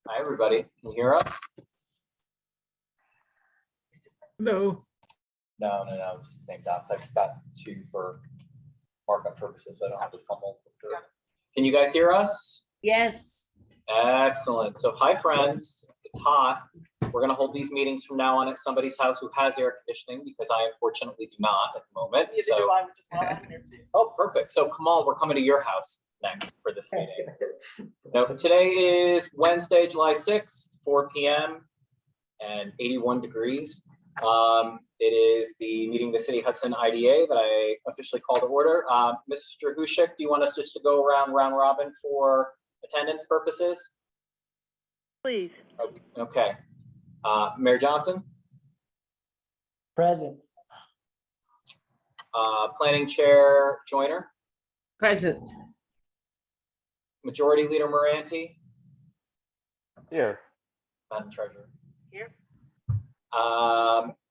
Hi, everybody. Can you hear us? No. No, just the same dots. I just got two for markup purposes. So I don't have to fumble. Can you guys hear us? Yes. Excellent. So hi, friends. It's hot. We're going to hold these meetings from now on at somebody's house who has air conditioning because I unfortunately do not at the moment. So, oh, perfect. So Kamal, we're coming to your house next for this meeting. Now, today is Wednesday, July 6th, 4 p.m. and 81 degrees. It is the meeting of the City Hudson IDA that I officially call to order. Mr. Hushik, do you want us just to go around round robin for attendance purposes? Please. Okay. Mayor Johnson? Present. Planning Chair Joyner? Present. Majority Leader Moranti? Here. Madam Treasurer? Here.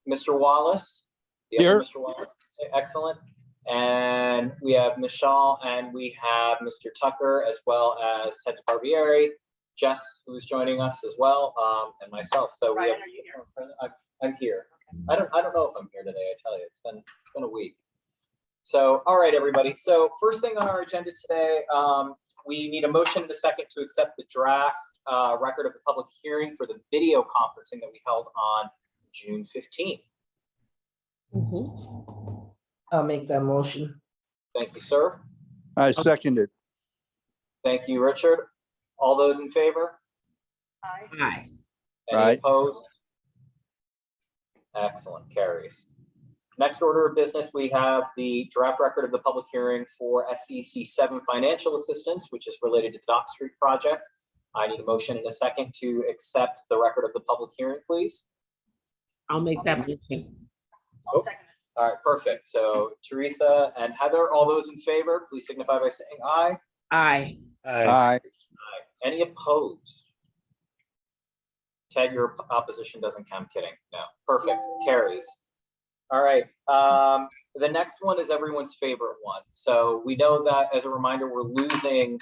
Mr. Wallace? The other Mr. Wallace? Excellent. And we have Michelle and we have Mr. Tucker as well as Ted Barbieri, Jess, who's joining us as well, and myself. So Ryan, we have, are you here? I'm here. Okay. I don't know if I'm here today, I tell you. It's been a week. So, all right, everybody. So first thing on our agenda today, we need a motion and a second to accept the draft record of the public hearing for the video conferencing that we held on June 15th. I'll make that motion. Thank you, sir. I second it. Thank you, Richard. All those in favor? Aye. Aye. Any Aye. opposed? Excellent, carries. Next order of business, we have the draft record of the public hearing for SCC 7 financial assistance, which is related to the Dock Street project. I need a motion and a second to accept the record of the public hearing, please. I'll make that motion. I'll second it. All right, perfect. So Teresa and Heather, all those in favor, please signify by saying aye. Aye. Aye. Aye. Any opposed? Ted, your opposition doesn't count. I'm kidding. No. Perfect. Carries. All right. The next one is everyone's favorite one. So we know that, as a reminder, we're losing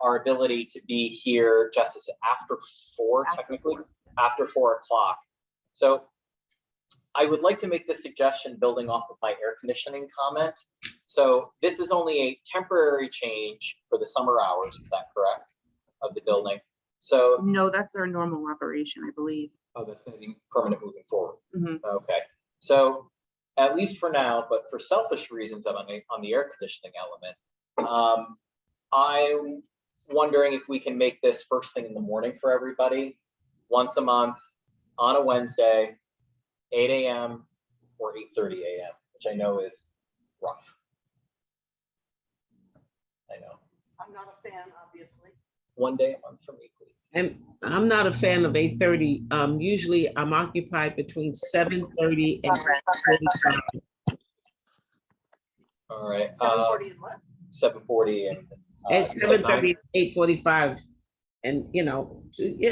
our ability to be here just as after 4, technically, after 4 o'clock. So I would like to make this suggestion building off of my air conditioning comment. So this is only a temporary change for the summer hours. Is that correct? Of the building. So No, that's our normal operation, I believe. oh, that's going to be permanent moving forward. Mhm. Okay. So at least for now, but for selfish reasons on the air conditioning element, I'm wondering if we can make this first thing in the morning for everybody, once a month on a Wednesday, 8 a.m. or 8:30 a.m., which I know is rough. I know. I'm not a fan, obviously. One day a month for me, please. And I'm not a fan of 8:30. Usually I'm occupied between 7:30 and 8:45. All right. 7:40 and what? 7:40 and It's you said 7:30, 9? 8:45, and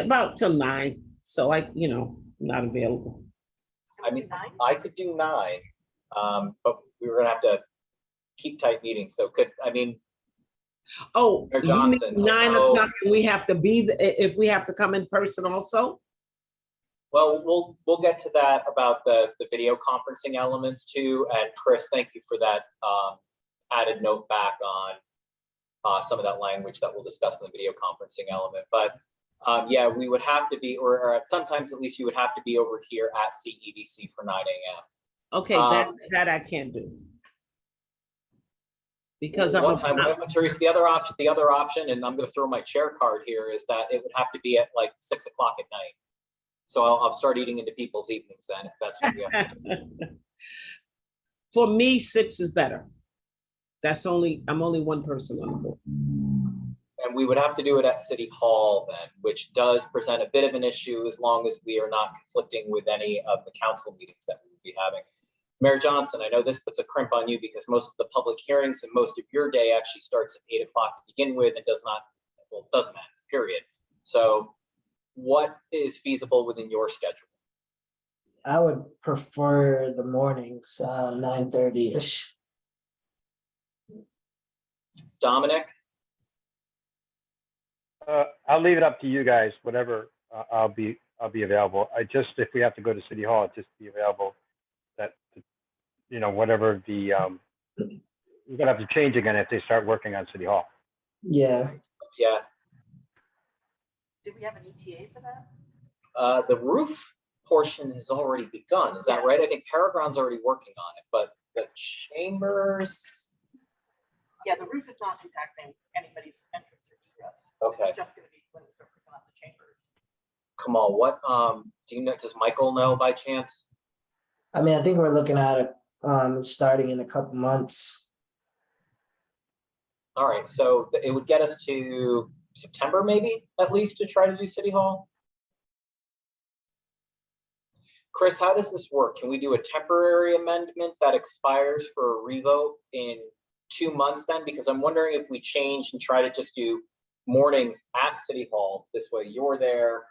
about till 9. So not available. I mean, 9? I could do 9, but we were gonna have to keep tight meetings. So Oh, Mayor you mean Johnson, 9 oh. o'clock? We have to be if we have to come in person also. well, we'll get to that about the video conferencing elements too. And Chris, thank you for that added note back on some of that language that we'll discuss in the video conferencing element. But yeah, we would have to be, or sometimes at least you would have to be over here at CEDC for 9 a.m. Okay, that I can't do. Because One time, Teresa, the other option, and I'm going to throw my chair card here, is that it would have to be at like 6 o'clock at night. So I'll start eating into people's evenings then, if that's what we have to do. For me, 6 is better. I'm only one person on the board. And we would have to do it at City Hall then, which does present a bit of an issue as long as we are not conflicting with any of the council meetings that we would be having. Mayor Johnson, I know this puts a crimp on you because most of the public hearings and most of your day actually starts at 8 o'clock to begin with and doesn't end, period. So what is feasible within your schedule? I would prefer the mornings, 9:30-ish. Dominic? I'll leave it up to you guys, whatever, I'll be available. If we have to go to City Hall, just be available that, whatever we're gonna have to change again if they start working on City Hall. Yeah, Yeah, Did we have an ETA for that? the roof portion has already begun. Is that right? I think Paragon's already working on it, but the chambers. Yeah, the roof is not impacting anybody's entrance or egress. Okay. It's just gonna be when we start picking up the chambers. Kamal, what, do you know, does Michael know by chance? I mean, I think we're looking at it, starting in a couple months. All right, so it would get us to September maybe, at least, to try to do City Hall? Chris, how does this work? Can we do a temporary amendment that expires for a revote in 2 months then? Because I'm wondering if we change and try to just do mornings at City Hall. This way you're there,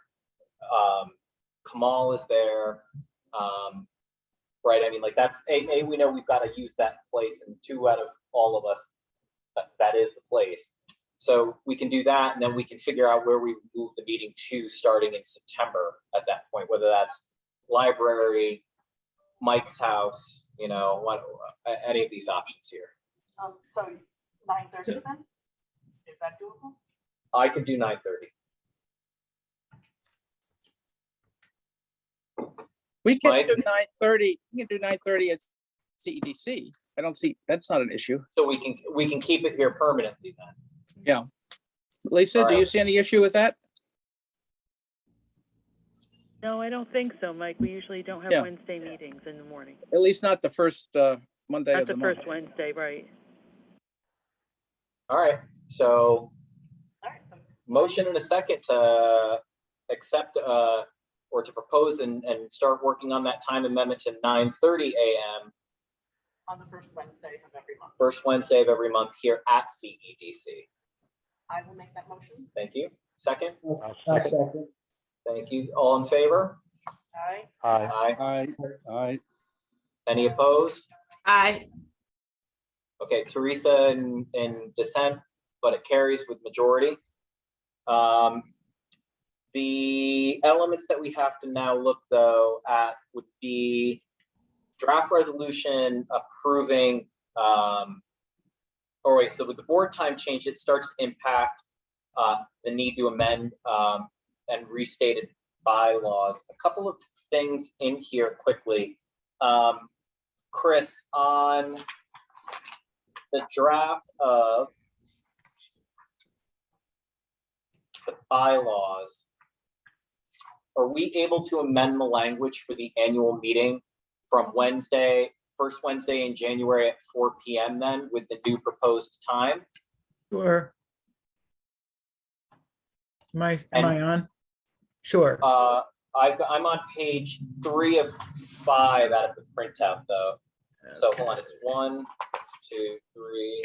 Kamal is there, right? I mean, like that's, A, we know we've got to use that place, and 2 out of all of us, that is the place. So we can do that, and then we can figure out where we move the meeting to starting in September at that point, whether that's library, Mike's house, what, any of these options here. So 9:30 then? Is that doable? I could do 9:30. We can Mike? do 9:30. We can do 9:30 at CEDC. I don't see, that's not an issue. So we can keep it here permanently then. Yeah. Lisa, All do you right. see any issue with that? No, I don't think so, Mike. We usually don't have Yeah. Wednesday meetings in the morning. At least not the first Monday Not of the the month. first Wednesday, right? All right, so All right, so motion and a second to accept or to propose and start working on that time amendment to 9:30 a.m. on the first Wednesday of every month. first Wednesday of every month here at CEDC. I will make that motion. Thank you. Second? A second. Thank you. All in favor? Aye. Aye. Aye. Aye. Any opposed? Aye. Okay, Teresa in dissent, but it carries with majority. The elements that we have to now look though at would be draft resolution approving, so with the board time change, it starts to impact the need to amend and restated bylaws. A couple of things in here quickly. Chris, on the draft of the bylaws, are we able to amend the language for the annual meeting from first Wednesday in January at 4 p.m. then with the new proposed time? Sure. Am I on? Sure. I'm on page 3 of 5 out of the printout though. So hold on, it's 1, 2, 3.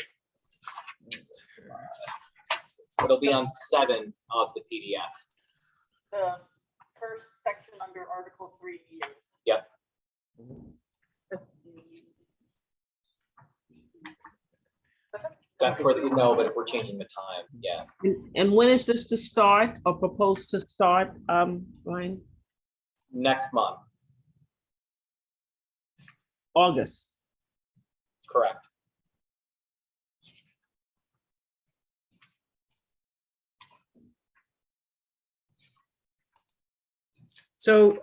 5. It'll be on 7 of the PDF. The first section under Article 3 is. Yep. That's for the, no, but if we're changing the time, yeah. And when is this to start or proposed to start, Brian? Next month, August. correct. So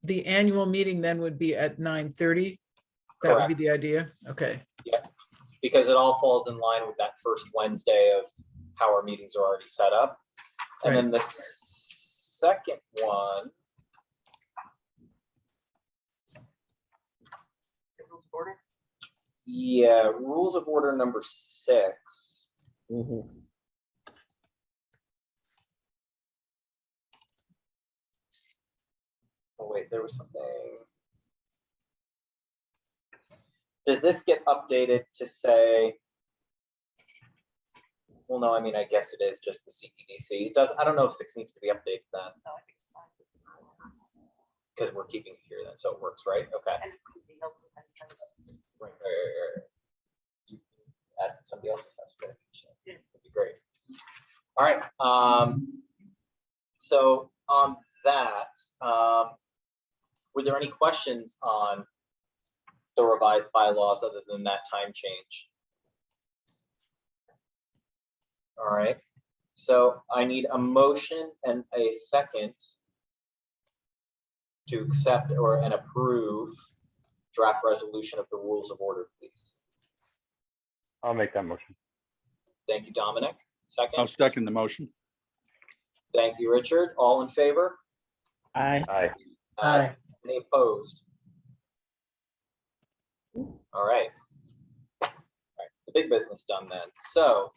the annual meeting then would be at 9:30? That would be Correct. the idea? Okay. Because it all falls in line with that first Wednesday of how our meetings are already set up. And then the second one, Rules of order. yeah, rules of order number 6. Oh wait, there was something. Does this get updated to say? Well, no, I mean, I guess it is just the CEDC. It does. I don't know if 6 needs to be updated then, No, I think it's fine. because we're keeping it here then, so it works, right? Okay. And it could be held with any kind of- Right. You can add somebody else's house, but Yeah. that'd be great. All right. So on that, were there any questions on the revised bylaws other than that time change? All right. So I need a motion and a second to accept and approve draft resolution of the rules of order, please. I'll make that motion. Thank you, Dominic. Second. I'll second the motion. Thank you, Richard. All in favor? Aye. Aye. Aye. Any opposed? All right. The big business done then. So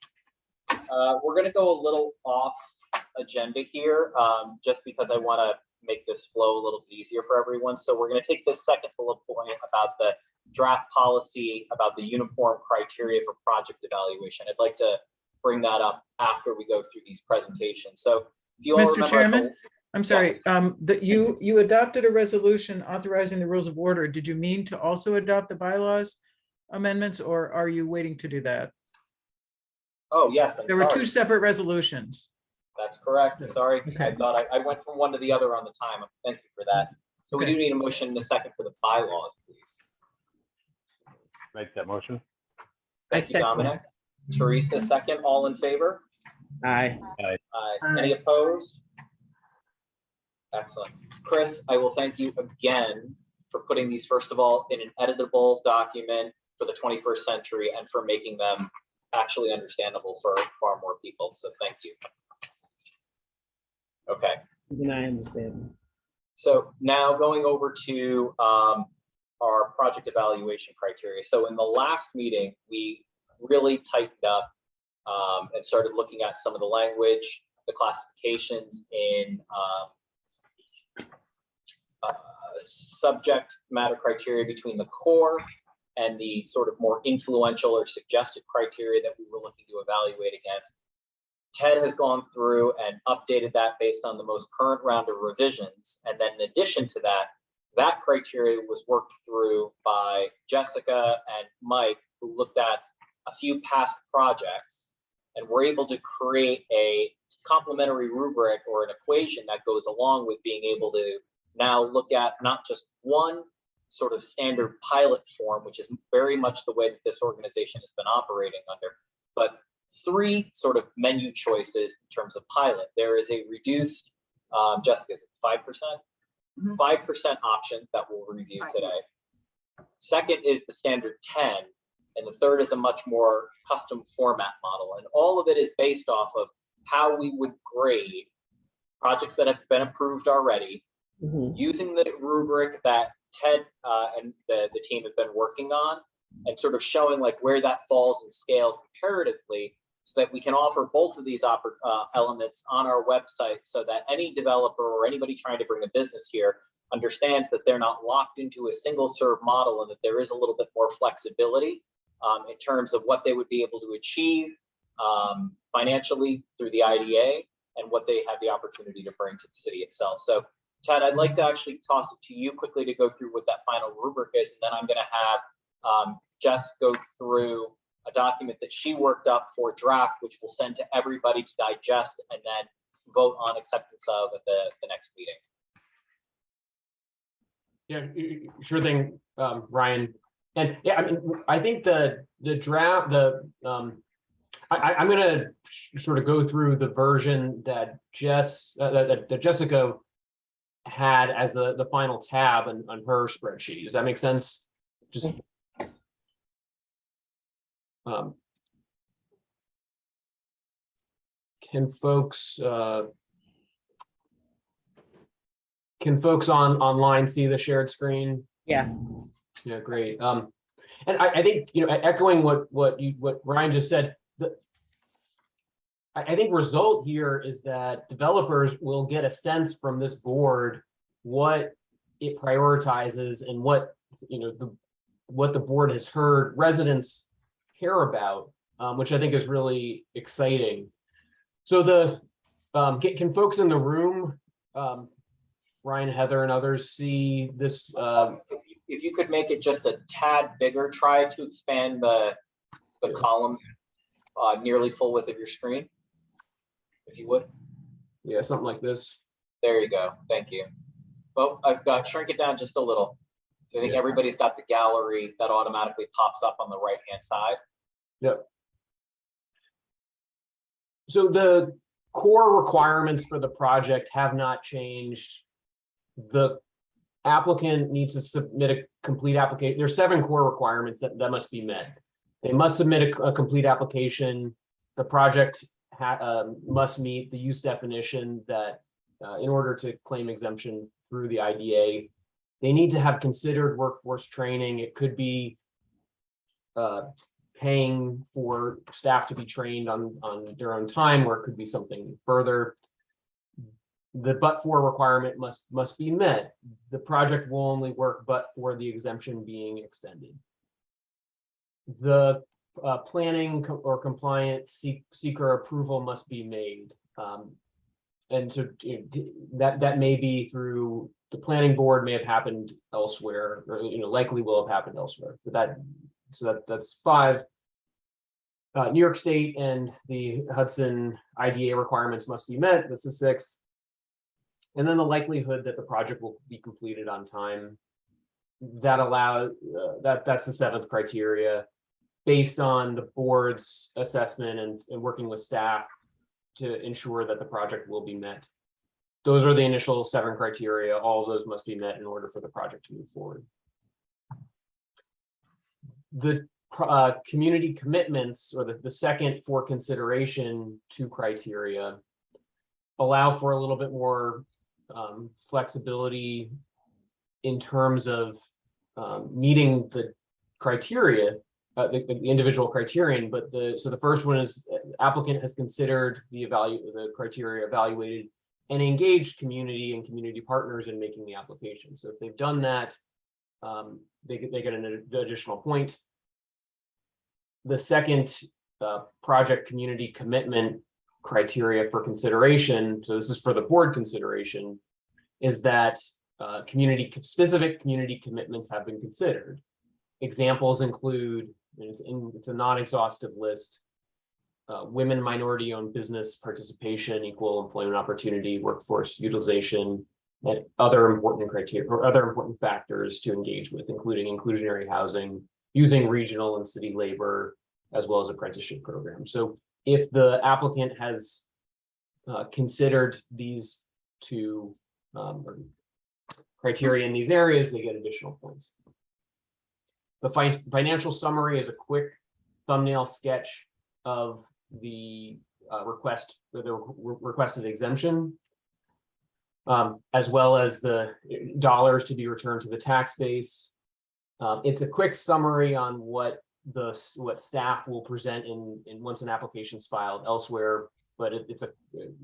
we're going to go a little off agenda here, just because I want to make this flow a little bit easier for everyone. So we're going to take this second bullet point about the draft policy about the uniform criteria for project evaluation. I'd like to bring that up after we go through these presentations. So if you all Mr. remember, Chairman, I'm sorry, Yes. that you adopted a resolution authorizing the rules of order. Did you mean to also adopt the bylaws amendments, or are you waiting to do that? Oh, yes, I'm There were sorry. two separate resolutions. That's correct. Sorry. I Okay. thought I went from one to the other on the time. Thank you for that. So we Okay. do need a motion and a second for the bylaws, please. Make that motion. I Thank you, second. Dominic. Teresa, second. All in favor? Aye. Aye. Aye. Any opposed? Excellent. Chris, I will thank you again for putting these, first of all, in an editable document for the 21st century and for making them actually understandable for far more people. So thank you. Okay. Even I understand. So now going over to our project evaluation criteria. So in the last meeting, we really tightened up and started looking at some of the language, the classifications in subject matter criteria between the core and the sort of more influential or suggested criteria that we were looking to evaluate against. Ted has gone through and updated that based on the most current round of revisions. And then in addition to that, that criteria was worked through by Jessica and Mike, who looked at a few past projects and were able to create a complementary rubric or an equation that goes along with being able to now look at not just one sort of standard pilot form, which is very much the way that this organization has been operating under, but three sort of menu choices in terms of pilot. There is a reduced, Jessica, is it 5%? 5% option that we'll review today. Second is the standard 10, and the third is a much more custom format model. And all of it is based off of how we would grade projects that have been approved already, using the rubric that Ted and the team have been working on, and sort of showing like where that falls in scale comparatively, so that we can offer both of these elements on our website, so that any developer or anybody trying to bring a business here understands that they're not locked into a single serve model, and that there is a little bit more flexibility in terms of what they would be able to achieve financially through the IDA and what they have the opportunity to bring to the city itself. So Ted, I'd like to actually toss it to you quickly to go through what that final rubric is, and then I'm going to have Jess go through a document that she worked up for draft, which we'll send to everybody to digest and then vote on acceptance of at the next meeting. Yeah, sure thing, Ryan. And yeah, I mean, I think the draft, I'm going to sort of go through the version that that Jessica had as the final tab on her spreadsheet. Does that make sense? Just can folks online see the shared screen? Yeah. Yeah, great. And I think, you know, echoing what Ryan just said, I think result here is that developers will get a sense from this board what it prioritizes and what, you know, what the board has heard residents care about, which I think is really exciting. So can folks in the room, Ryan, Heather, and others see this? If you could make it just a tad bigger, try to expand the columns nearly full width of your screen. if you would. Yeah, something like this. There you go. Thank you. Well, I've got shrink it down just a little. So I think everybody's got the gallery that automatically pops up on the right-hand side. Yep. So the core requirements for the project have not changed. The applicant needs to submit a complete application. There's 7 core requirements that must be met. They must submit a complete application. The project must meet the use definition that in order to claim exemption through the IDA. They need to have considered workforce training. It could be paying for staff to be trained on their own time, or it could be something further. The but-for requirement must be met. The project will only work but for the exemption being extended. The planning or compliant seeker approval must be made. And so that may be through the planning board, may have happened elsewhere, or likely will have happened elsewhere. But that's 5. New York State and the Hudson IDA requirements must be met. That's the 6th. And then the likelihood that the project will be completed on time. That allows that's the 7th criteria, based on the board's assessment and working with staff to ensure that the project will be met. Those are the initial 7 criteria. All of those must be met in order for the project to move forward. The community commitments, or the second for consideration 2 criteria, allow for a little bit more flexibility in terms of meeting the criteria, the individual criterion. But so the first one is applicant has considered the criteria, evaluated, and engaged community and community partners in making the application. So if they've done that, they get an additional point. The second project community commitment criteria for consideration, so this is for the board consideration, is that specific community commitments have been considered. Examples include, it's a non-exhaustive list, women, minority-owned business participation, equal employment opportunity, workforce utilization, and other important criteria or other important factors to engage with, including inclusionary housing, using regional and city labor, as well as apprenticeship programs. So if the applicant has considered these 2 criteria in these areas, they get additional points. The financial summary is a quick thumbnail sketch of the requested exemption, as well as the dollars to be returned to the tax base. It's a quick summary on what staff will present in once an application is filed elsewhere, but it's a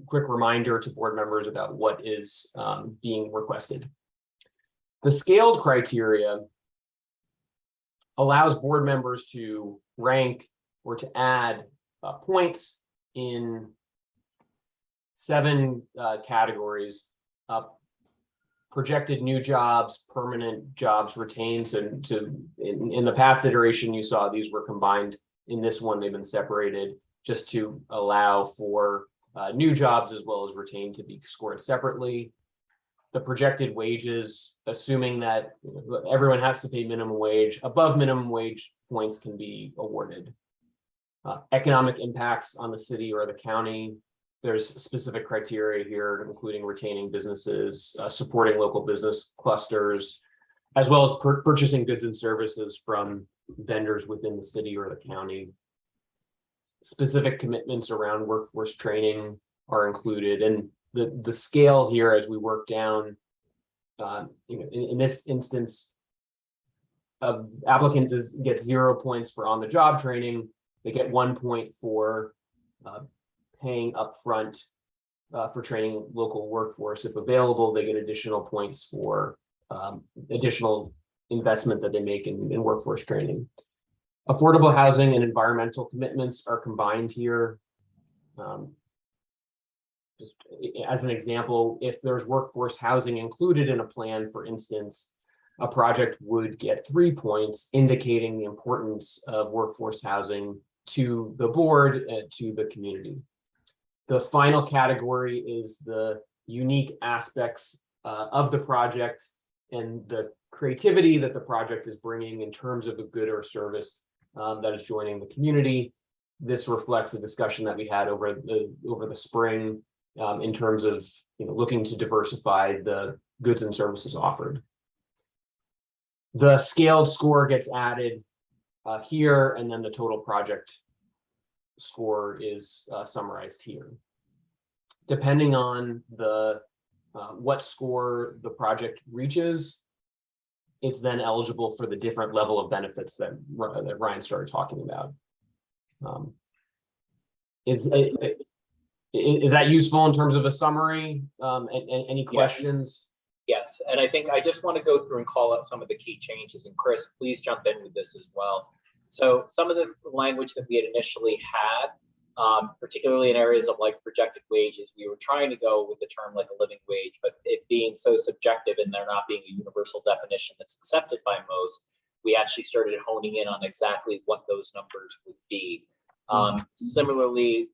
quick reminder to board members about what is being requested. The scaled criteria allows board members to rank or to add points in 7 categories: projected new jobs, permanent jobs retained. And in the past iteration, you saw these were combined. In this one, they've been separated just to allow for new jobs as well as retained to be scored separately. The projected wages, assuming that everyone has to pay minimum wage, above minimum wage points can be awarded. Economic impacts on the city or the county. There's specific criteria here, including retaining businesses, supporting local business clusters, as well as purchasing goods and services from vendors within the city or the county. Specific commitments around workforce training are included, and the scale here as we work down, in this instance, applicant gets 0 points for on-the-job training. They get 1 point for paying upfront for training local workforce. If available, they get additional points for additional investment that they make in workforce training. Affordable housing and environmental commitments are combined here. Just as an example, if there's workforce housing included in a plan, for instance, a project would get 3 points, indicating the importance of workforce housing to the board and to the community. The final category is the unique aspects of the project and the creativity that the project is bringing in terms of a good or service that is joining the community. This reflects a discussion that we had over the spring in terms of looking to diversify the goods and services offered. The scaled score gets added here, and then the total project score is summarized here. Depending on the what score the project reaches, it's then eligible for the different level of benefits that Ryan started talking about. Is that useful in terms of a summary? Any questions? Yes, and I think I just want to go through and call out some of the key changes, and Chris, please jump in with this as well. So some of the language that we had initially had, particularly in areas of like projected wages, we were trying to go with the term like a living wage, but it being so subjective and there not being a universal definition that's accepted by most, we actually started honing in on exactly what those numbers would be. Similarly,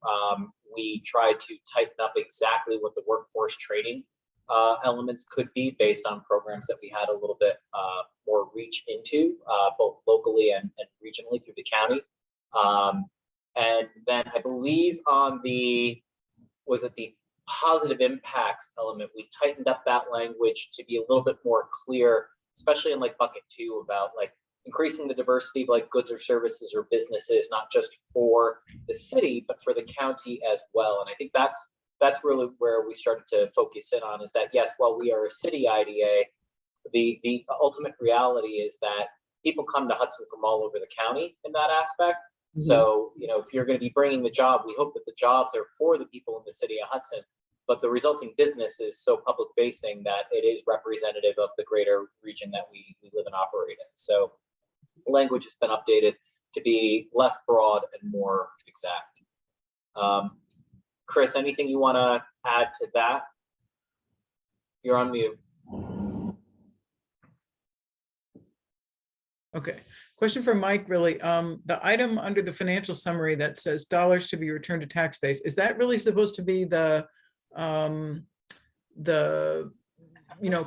we tried to tighten up exactly what the workforce training elements could be based on programs that we had a little bit more reach into, both locally and regionally through the county. And then I believe on the positive impacts element, we tightened up that language to be a little bit more clear, especially in like bucket 2 about like increasing the diversity of like goods or services or businesses, not just for the city, but for the county as well. And I think that's really where we started to focus in on, is that yes, while we are a city IDA, the ultimate reality is that people come to Hudson from all over the county in that aspect. Mm-hmm. So, if you're going to be bringing the job, we hope that the jobs are for the people in the city of Hudson, but the resulting business is so public facing that it is representative of the greater region that we live and operate in. So language has been updated to be less broad and more exact. Chris, anything you want to add to that? You're on mute. Okay, question for Mike, really. The item under the financial summary that says dollars to be returned to tax base, is that really supposed to be the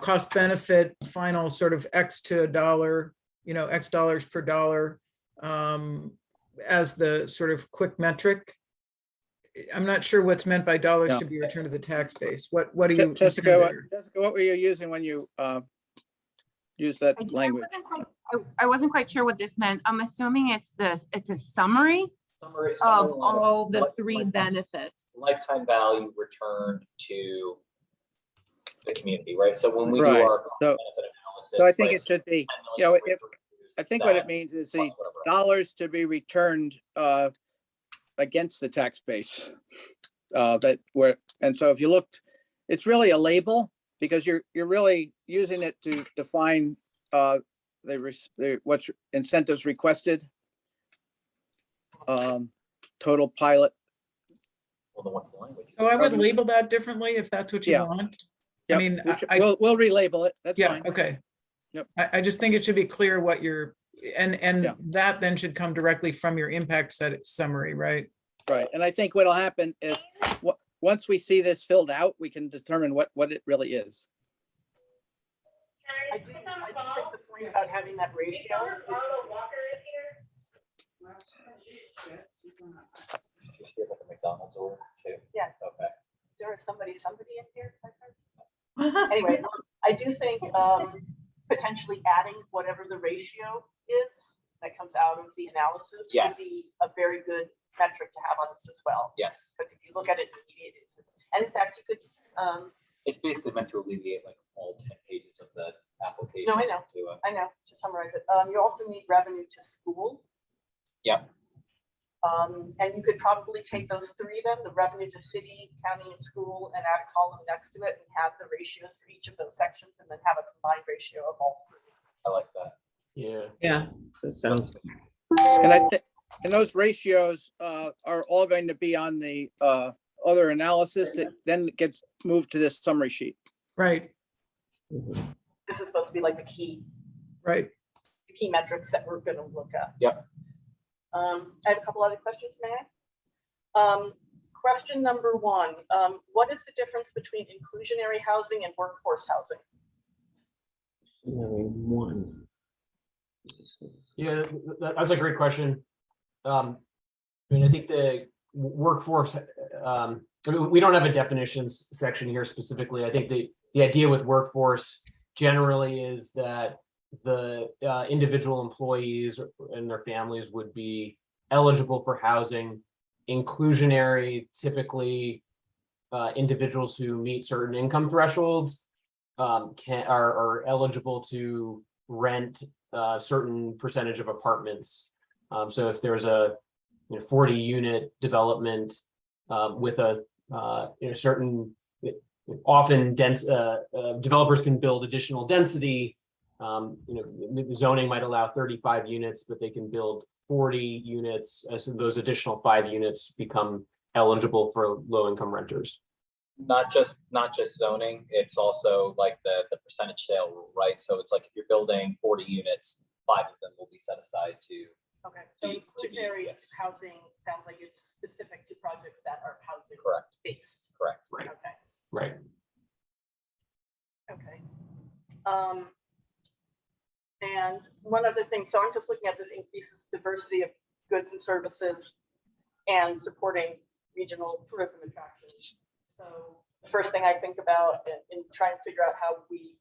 cost benefit final sort of X to a dollar, X dollars per dollar as the sort of quick metric? I'm not sure what's meant by dollars to be returned to the tax base. What do you? Jessica, what were you using when you use that language? I wasn't quite sure what this meant. I'm assuming it's a summary Summary of all the three benefits. Lifetime value returned to the community, right? So when we do our benefit analysis, so I think it should be, I think what it means is the dollars to be returned against the tax base. And so if you looked, it's really a label because you're really using it to define what's incentives requested, total pilot. So I would label that differently if that's what you want. Yep. I mean, we'll relabel it. That's fine. Okay. Yep. I just think it should be clear what you're, and that then should come directly from your impact summary, right? Right. And I think what'll happen is once we see this filled out, we can determine what it really is. I do think the point about having that ratio. McDonald's order too. Yeah. Okay. Is there somebody in here? Anyway, I do think potentially adding whatever the ratio is that comes out of the analysis would be a very good metric to have on this as well. Yes. Because if you look at it, and in fact, you could. It's basically meant to alleviate like all 10 pages of the application. No, I know. I know. To summarize it, you also need revenue to school. Yep. And you could probably take those three then, the revenue to city, county, and school, and add a column next to it and have the ratios for each of those sections and then have a combined ratio of all three. I like that. Yeah. Yeah, that sounds good. And I think, and those ratios are all going to be on the other analysis that then gets moved to this summary sheet. Right. This is supposed to be like the key. Right. The key metrics that we're going to look at. Yep. I have a couple other questions, may I? question number one, what is the difference between inclusionary housing and workforce housing? One. Yeah, that's a great question. I mean, I think the workforce, I mean, we don't have a definitions section here specifically. I think the idea with workforce generally is that the individual employees and their families would be eligible for housing. Inclusionary, typically individuals who meet certain income thresholds are eligible to rent a certain percentage of apartments. So if there's a 40 unit development with a certain, often dense developers can build additional density. Zoning might allow 35 units, but they can build 40 units, so those additional 5 units become eligible for low-income renters. Not just zoning, it's also like the percentage sale rule, right? So it's like if you're building 40 units, 5 of them will be set aside to. Okay, so inclusionary housing sounds like it's specific to projects that are housing Correct. based. Correct. Right. Okay. Right. Okay. And one other thing, so I'm just looking at this increases diversity of goods and services and supporting regional tourism attractions. So the first thing I think about in trying to figure out how we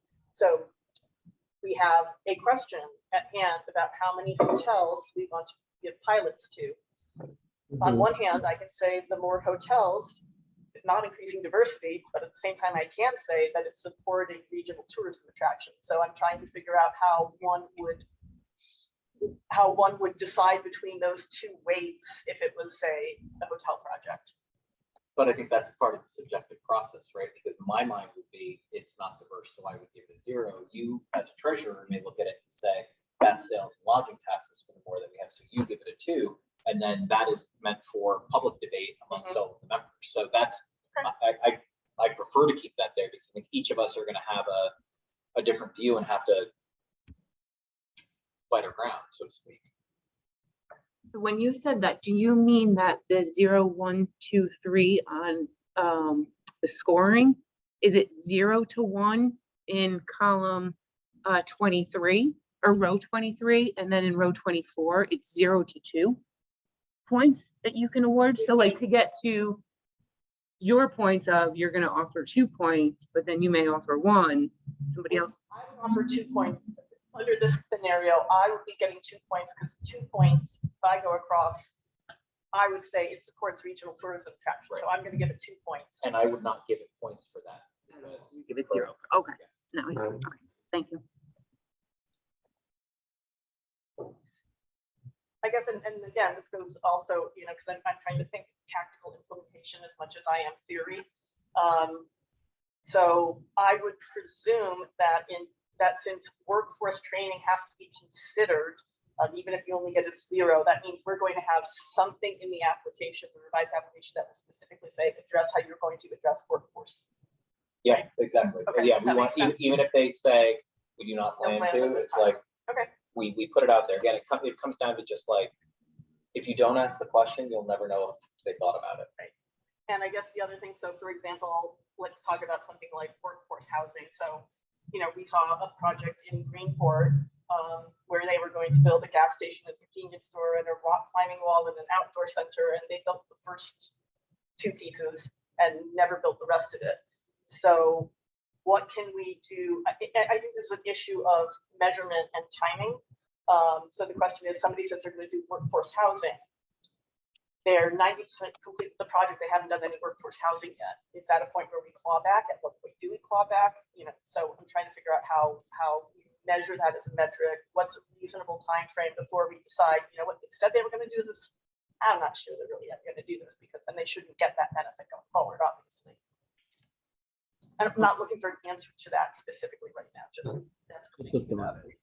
have a question at hand about how many hotels we want to give pilots to. On one hand, I can say the more hotels is not increasing diversity, but at the same time, I can say that it's supporting regional tourism attractions. So I'm trying to figure out how one would decide between those two weights if it was, say, a hotel project. But I think that's part of the subjective process, right? Because my mind would be, it's not diverse, so I would give it a 0. You, as a treasurer, may look at it and say, that's sales and lodging taxes for the more that we have, so you give it a 2. And then that is meant for public debate amongst all of the members. So that's, I prefer to keep that there because I think each of us are going to have a different view and have to fight our ground, so to speak. So when you said that, do you mean that the 0, 1, 2, 3 on the scoring, is it 0 to 1 in column 23 or row 23, and then in row 24 it's 0 to 2 points that you can award? So like to get to your points of, you're going to offer 2 points, but then you may offer 1. Somebody else. I would offer 2 points. Under this scenario, I would be getting 2 points because 2 points, if I go across, I would say it supports regional tourism attraction. Right. So I'm going to give it 2 points. And I would not give it points for that. You give it 0. Okay. Yes. No, I see. Okay. Thank you. I guess, and again, this goes also, because I'm trying to think tactical implementation as much as I am theory. So I would presume that since workforce training has to be considered, even if you only get a 0, that means we're going to have something in the application, the revised application, that will specifically say address how you're going to address workforce. Yeah, exactly. Okay, Yeah, we want, even if they say we do not plan to, it's like, okay. We put it out there. Again, it comes down to just like, if you don't ask the question, you'll never know if they thought about it. Right. And I guess the other thing, so for example, let's talk about something like workforce housing. So, we saw a project in Greenport where they were going to build a gas station, a convenience store, and a rock climbing wall and an outdoor center, and they built the first 2 pieces and never built the rest of it. So what can we do? I think this is an issue of measurement and timing. So the question is, somebody says they're going to do workforce housing. They're 90% complete with the project. They haven't done any workforce housing yet. It's at a point where we claw back. At what point do we claw back? So I'm trying to figure out how we measure that as a metric. What's a reasonable time frame before we decide, what they said they were going to do this. I'm not sure they're really going to do this, because then they shouldn't get that benefit going forward, obviously. And I'm not looking for an answer to that specifically right now, just that's about it.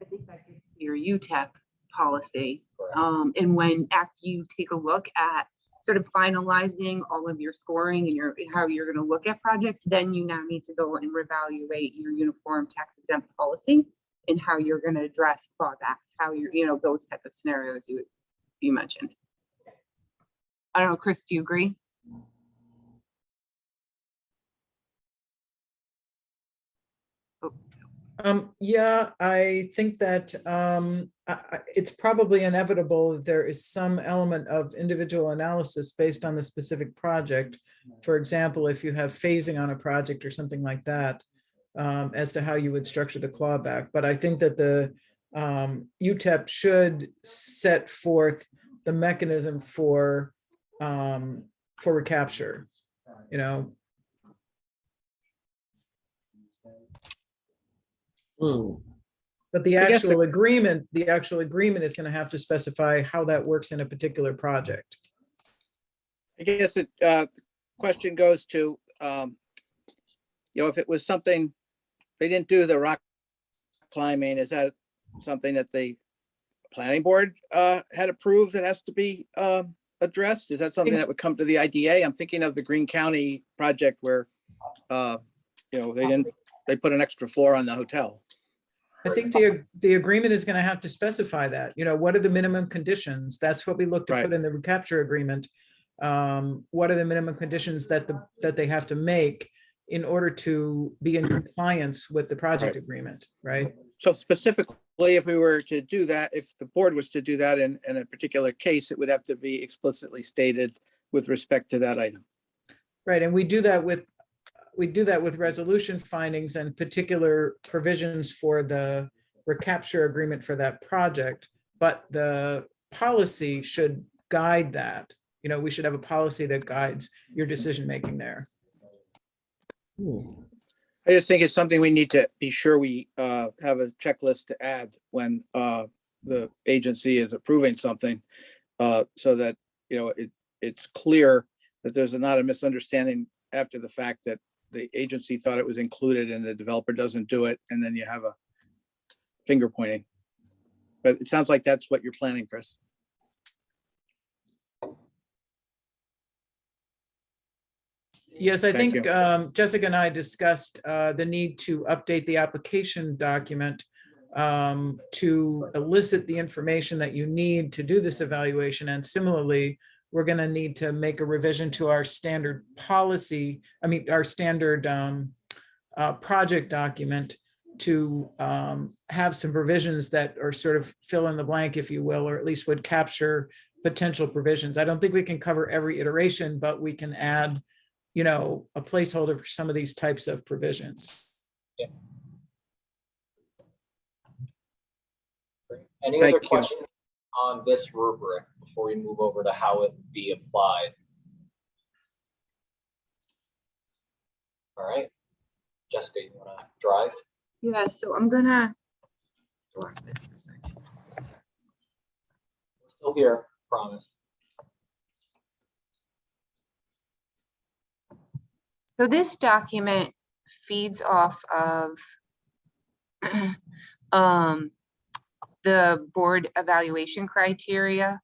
I think that gets to your UTEP policy. And when after you take a look at sort of finalizing all of your scoring and how you're going to look at projects, then you now need to go and reevaluate your uniform tax exempt policy and how you're going to address clawbacks, how you're, those type of scenarios you mentioned. I don't know, Chris, do you agree? Yeah, I think that it's probably inevitable that there is some element of individual analysis based on the specific project. For example, if you have phasing on a project or something like that, as to how you would structure the clawback. But I think that the UTEP should set forth the mechanism for recapture, you know. But the I guess actual agreement is going to have to specify how that works in a particular project. I guess the question goes to, if it was something, they didn't do the rock climbing, is that something that the planning board had approved that has to be addressed? Is that something that would come to the IDA? I'm thinking of the Greene County project where, they put an extra floor on the hotel. I think the agreement is going to have to specify that, what are the minimum conditions? That's what we look to put in the recapture agreement. What are the minimum conditions that they have to make in order to be in compliance with the project agreement, right? So specifically, if we were to do that, if the board was to do that in a particular case, it would have to be explicitly stated with respect to that item. Right, and we do that with resolution findings and particular provisions for the recapture agreement for that project. But the policy should guide that. We should have a policy that guides your decision making there. I just think it's something we need to be sure we have a checklist to add when the agency is approving something, so that it's clear that there's not a misunderstanding after the fact that the agency thought it was included and the developer doesn't do it, and then you have a finger pointing. But it sounds like that's what you're planning, Chris. Yes, I Thank think Jessica and I discussed the need to update the application document to elicit the information that you need to do this evaluation. And similarly, we're going to need to make a revision to our standard policy, our standard project document to have some provisions that are sort of fill in the blank, if you will, or at least would capture potential provisions. I don't think we can cover every iteration, but we can add, a placeholder for some of these types of provisions. Yeah. Great. Any other questions on this rubric before we move over to how it would be applied? All right, Jessica, you want to drive? Yeah, so I'm gonna block this for a second. Still here, promise. So this document feeds off of the board evaluation criteria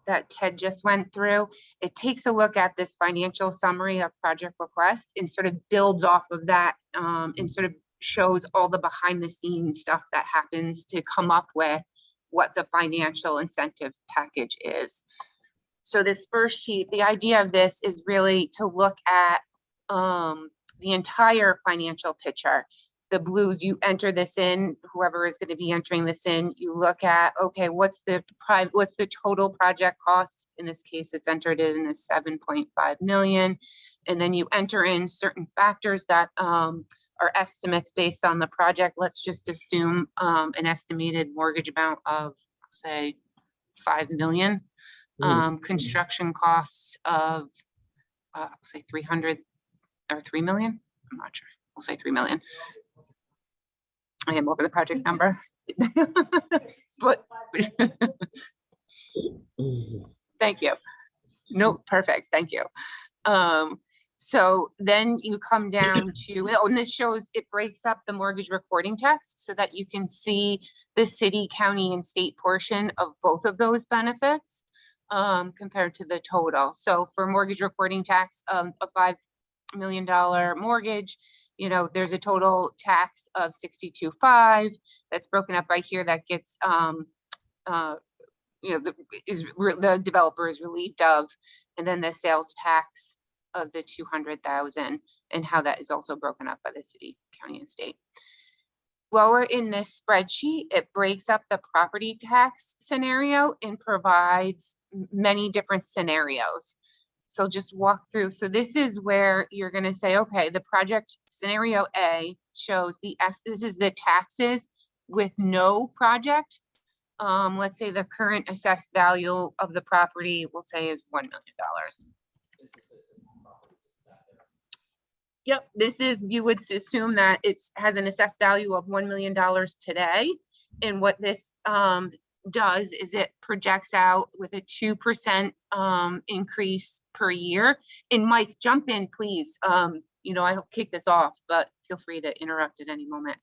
that Ted just went through. It takes a look at this financial summary of project requests and sort of builds off of that and sort of shows all the behind the scenes stuff that happens to come up with what the financial incentives package is. So this first sheet, the idea of this is really to look at the entire financial picture. The blues, you enter this in, whoever is going to be entering this in, you look at, okay, what's the total project cost? In this case, it's entered in as 7.5 million. And then you enter in certain factors that are estimates based on the project. Let's just assume an estimated mortgage amount of, say, 5 million. Construction costs of, say 300 or 3 million. I'm not sure. We'll say 3 million. I am over the project number. But thank you. Nope, perfect. Thank you. So then you come down to, and this shows, it breaks up the mortgage recording text so that you can see the city, county, and state portion of both of those benefits compared to the total. So for mortgage recording tax, a $5 million mortgage, there's a total tax of 62.5 that's broken up right here. That gets, the developer is relieved of, and then the sales tax of the 200,000 and how that is also broken up by the city, county, and state. lower in this spreadsheet, it breaks up the property tax scenario and provides many different scenarios. So just walk through. So this is where you're going to say, okay, the project scenario A shows this is the taxes with no project. Let's say the current assessed value of the property, we'll say, is $1 million. Yep, this is, you would assume that it has an assessed value of $1 million today. And what this does is it projects out with a 2% increase per year. And Mike, jump in, please. You know, I'll kick this off, but feel free to interrupt at any moment.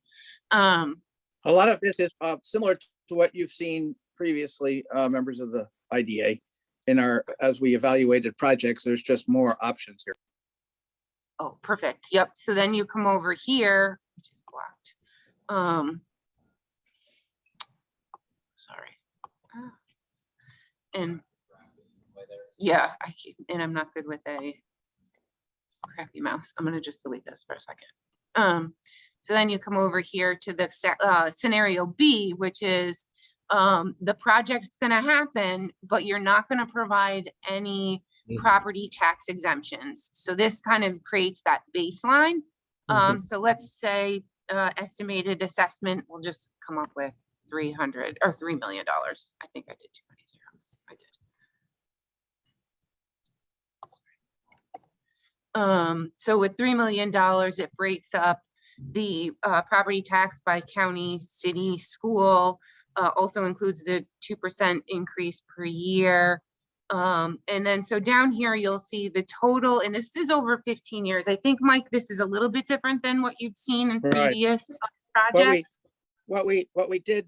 A lot of this is similar to what you've seen previously, members of the IDA, as we evaluated projects. There's just more options here. Oh, perfect. Yep. So then you come over here, which is blocked. Sorry. And yeah, I'm not good with a crappy mouse. I'm gonna just delete this for a second. So then you come over here to the scenario B, which is the project's gonna happen, but you're not gonna provide any property tax exemptions. So this kind of creates that baseline. So let's say estimated assessment, we'll just come up with 300 or $3 million. I think I did too many zeros. I did. So with $3 million, it breaks up the property tax by county, city, school, also includes the 2% increase per year. And then so down here, you'll see the total, and this is over 15 years. I think, Mike, this is a little bit different than what you've seen in previous projects. What we did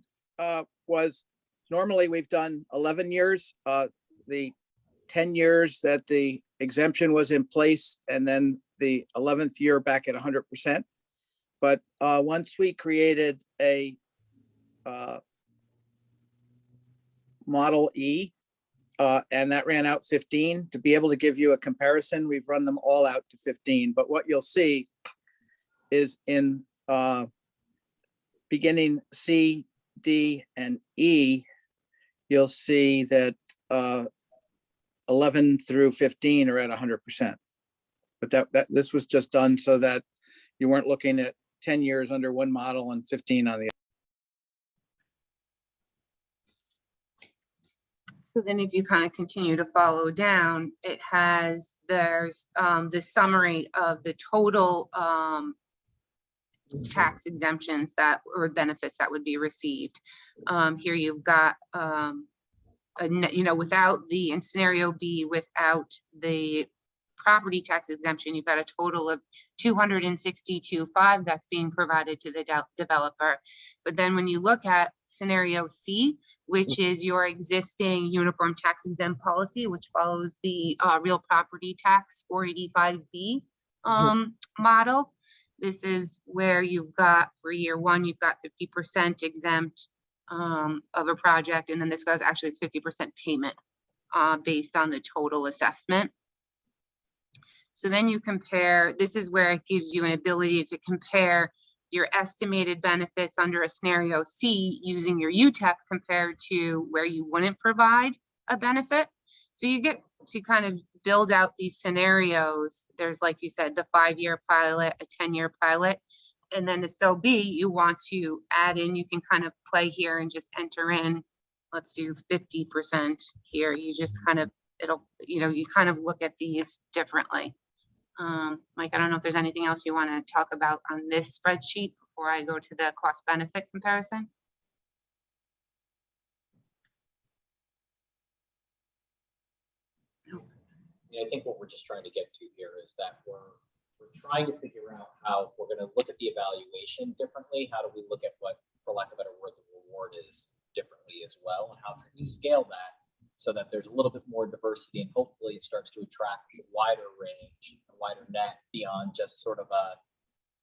was, normally we've done 11 years, the 10 years that the exemption was in place, and then the 11th year back at 100%. But once we created a Model E, and that ran out 15, to be able to give you a comparison, we've run them all out to 15. But what you'll see is in beginning C, D, and E, you'll see that 11 through 15 are at 100%. But this was just done so that you weren't looking at 10 years under one model and 15 on the other. So then if you kind of continue to follow down, there's the summary of the total tax exemptions or benefits that would be received. Here you've got, without in scenario B, without the property tax exemption, you've got a total of $262,500 that's being provided to the developer. But then when you look at scenario C, which is your existing uniform tax exempt policy, which follows the real property tax 485B model, this is where you've got, for year one, you've got 50% exempt of a project, and then this goes, actually it's 50% payment based on the total assessment. So then you compare, this is where it gives you an ability to compare your estimated benefits under a scenario C using your UTEP compared to where you wouldn't provide a benefit. So you get to kind of build out these scenarios. There's, like you said, the 5-year pilot, a 10-year pilot. And then if so be you want to add in, you can kind of play here and just enter in, let's do 50% here. You just kind of, you kind of look at these differently. Mike, I don't know if there's anything else you want to talk about on this spreadsheet before I go to the cost benefit comparison. I think what we're just trying to get to here is that we're trying to figure out how, if we're going to look at the evaluation differently, how do we look at what, for lack of a better word, the reward is differently as well, and how can we scale that so that there's a little bit more diversity, and hopefully it starts to attract a wider range, a wider net beyond just sort of a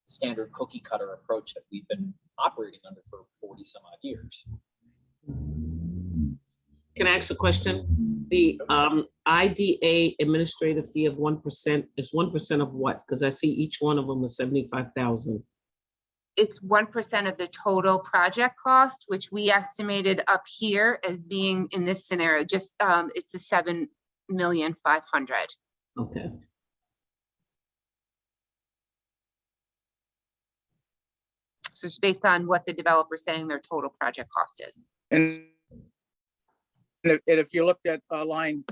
standard cookie cutter approach that we've been operating under for 40 some odd years. Can I ask a question? The IDA administrative fee of 1% is 1% of what? Because I see each one of them is 75,000. it's 1% of the total project cost, which we estimated up here as being in this scenario, just, it's the 7,500,000. Okay. So it's based on what the developer's saying their total project cost is. And if you looked at line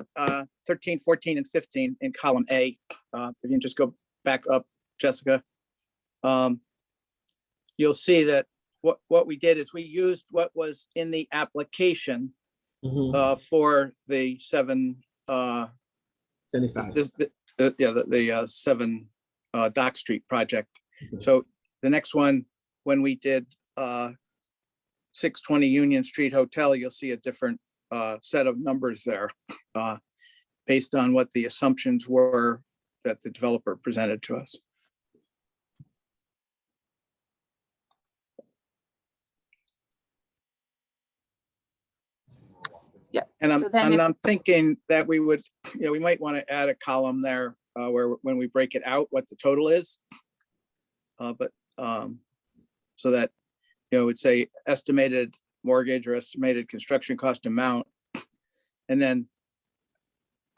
13, 14, and 15 in column A, if you can just go back up, Jessica, you'll see that what we did is we used what was in the application for the 75. The 7 Dock Street project. So the next one, when we did 620 Union Street Hotel, you'll see a different set of numbers there based on what the assumptions were that the developer presented to us. Yeah. And So then I'm thinking that we would, we might want to add a column there where when we break it out, what the total is. So that, it would say estimated mortgage or estimated construction cost amount. And then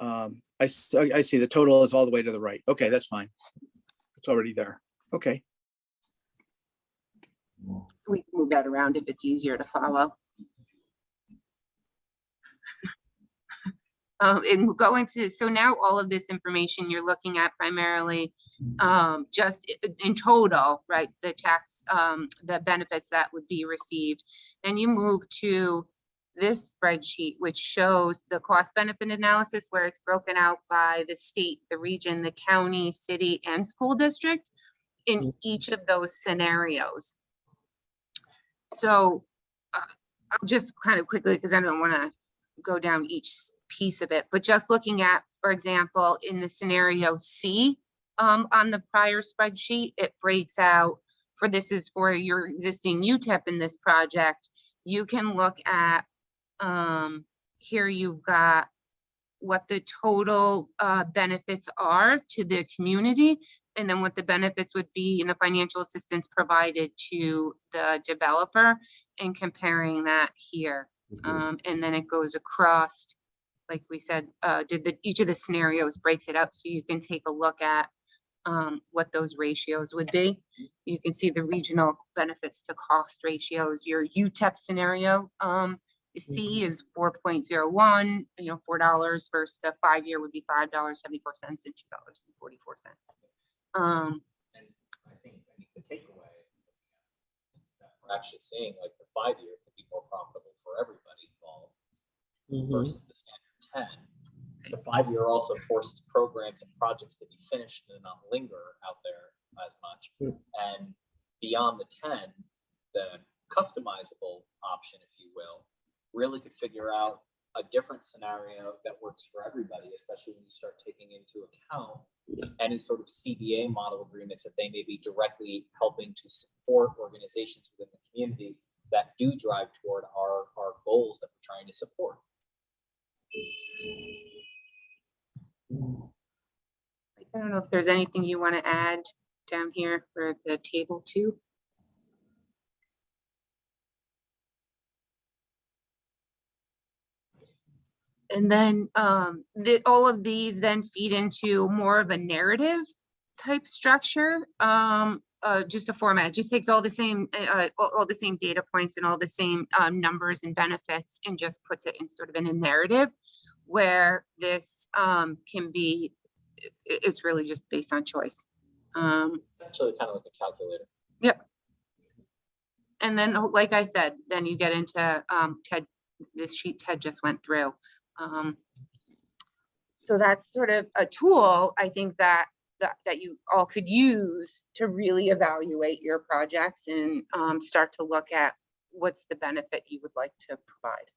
I see the total is all the way to the right. Okay, that's fine. It's already there. Okay. we can move that around if it's easier to follow. And we'll go into, so now all of this information you're looking at primarily just in total, right? The tax, the benefits that would be received. Then you move to this spreadsheet, which shows the cost benefit analysis where it's broken out by the state, the region, the county, city, and school district in each of those scenarios. So I'll just kind of quickly, because I don't want to go down each piece of it, but just looking at, for example, in the scenario C on the prior spreadsheet, it breaks out for this is for your existing UTEP in this project. You can look at here you've got what the total benefits are to the community, and then what the benefits would be in the financial assistance provided to the developer, and comparing that here. And then it goes across, like we said, each of the scenarios breaks it out so you can take a look at what those ratios would be. You can see the regional benefits to cost ratios. Your UTEP scenario, C is 4.01, $4 versus the 5-year would be $5.74 and $2.44. And I think the takeaway that we're actually seeing, like the 5-year could be more profitable for everybody involved versus the standard 10. The 5-year also forces programs and projects to be finished and not linger out there as much. And beyond the 10, the customizable option, if you will, really could figure out a different scenario that works for everybody, especially when you start taking into account any sort of CBA model agreements that they may be directly helping to support organizations within the community that do drive toward our goals that we're trying to support. I don't know if there's anything you want to add down here for the table 2. And then all of these then feed into more of a narrative type structure, just a format. It just takes all the same data points and all the same numbers and benefits and just puts it in sort of in a narrative where this can be, it's really just based on choice. Essentially kind of like a calculator. Yep. And then, like I said, then you get into Ted, this sheet Ted just went through. So that's sort of a tool, I think, that you all could use to really evaluate your projects and start to look at what's the benefit you would like to provide.